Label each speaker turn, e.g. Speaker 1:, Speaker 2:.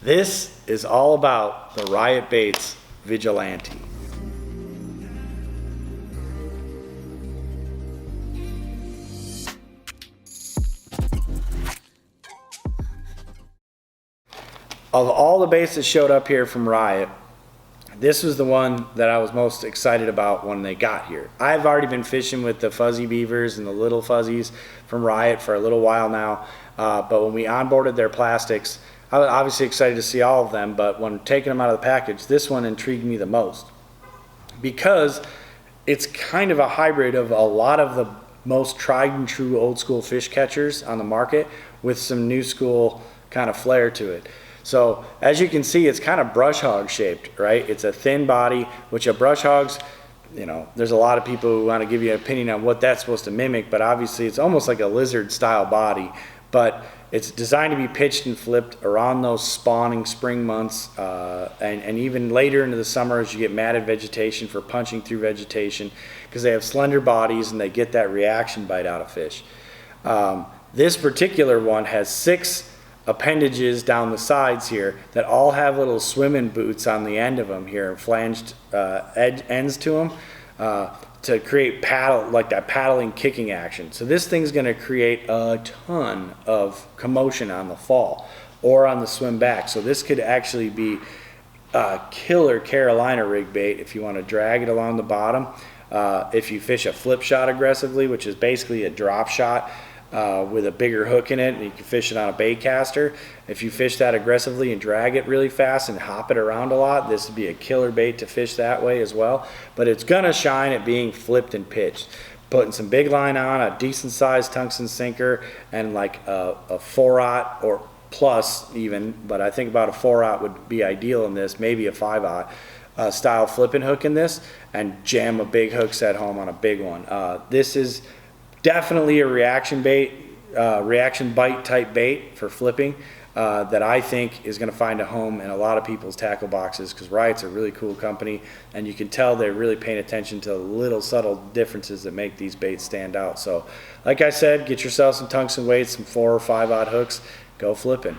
Speaker 1: This is all about the Riot Baits Vigilante. Of all the baits that showed up here from Riot, this was the one that I was most excited about when they got here. I've already been fishing with the fuzzy beavers and the little fuzzies from Riot for a little while now, but when we onboarded their plastics, I was obviously excited to see all of them, but when taking them out of the package, this one intrigued me the most because it's kind of a hybrid of a lot of the most tried and true old school fish catchers on the market with some new school kind of flair to it. So as you can see, it's kind of brush hog shaped, right? It's a thin body, which a brush hog's, you know, there's a lot of people who want to give you an opinion on what that's supposed to mimic, but obviously it's almost like a lizard style body, but it's designed to be pitched and flipped around those spawning spring months, and even later into the summer as you get matted vegetation for punching through vegetation, because they have slender bodies and they get that reaction bite out of fish. This particular one has 6 appendages down the sides here that all have little swimming boots on the end of them here, flanged ends to them to create paddle, like that paddling kicking action. So this thing's going to create a ton of commotion on the fall or on the swim back. So this could actually be a killer Carolina rig bait if you want to drag it along the bottom. If you fish a flip shot aggressively, which is basically a drop shot with a bigger hook in it, and you can fish it on a bait caster. If you fish that aggressively and drag it really fast and hop it around a lot, this would be a killer bait to fish that way as well. But it's gonna shine at being flipped and pitched. Putting some big line on, a decent sized tungsten sinker, and like a 4/0 or plus even, but I think about a 4/0 would be ideal in this, maybe a 5/0 style flipping hook in this, and jam a big hook set home on a big one. This is definitely a reaction bait, reaction bite type bait for flipping that I think is going to find a home in a lot of people's tackle boxes, because Riot's a really cool company, and you can tell they're really paying attention to the little subtle differences that make these baits stand out. So like I said, get yourself some tungsten weights, some 4 or 5/0 hooks, go flipping.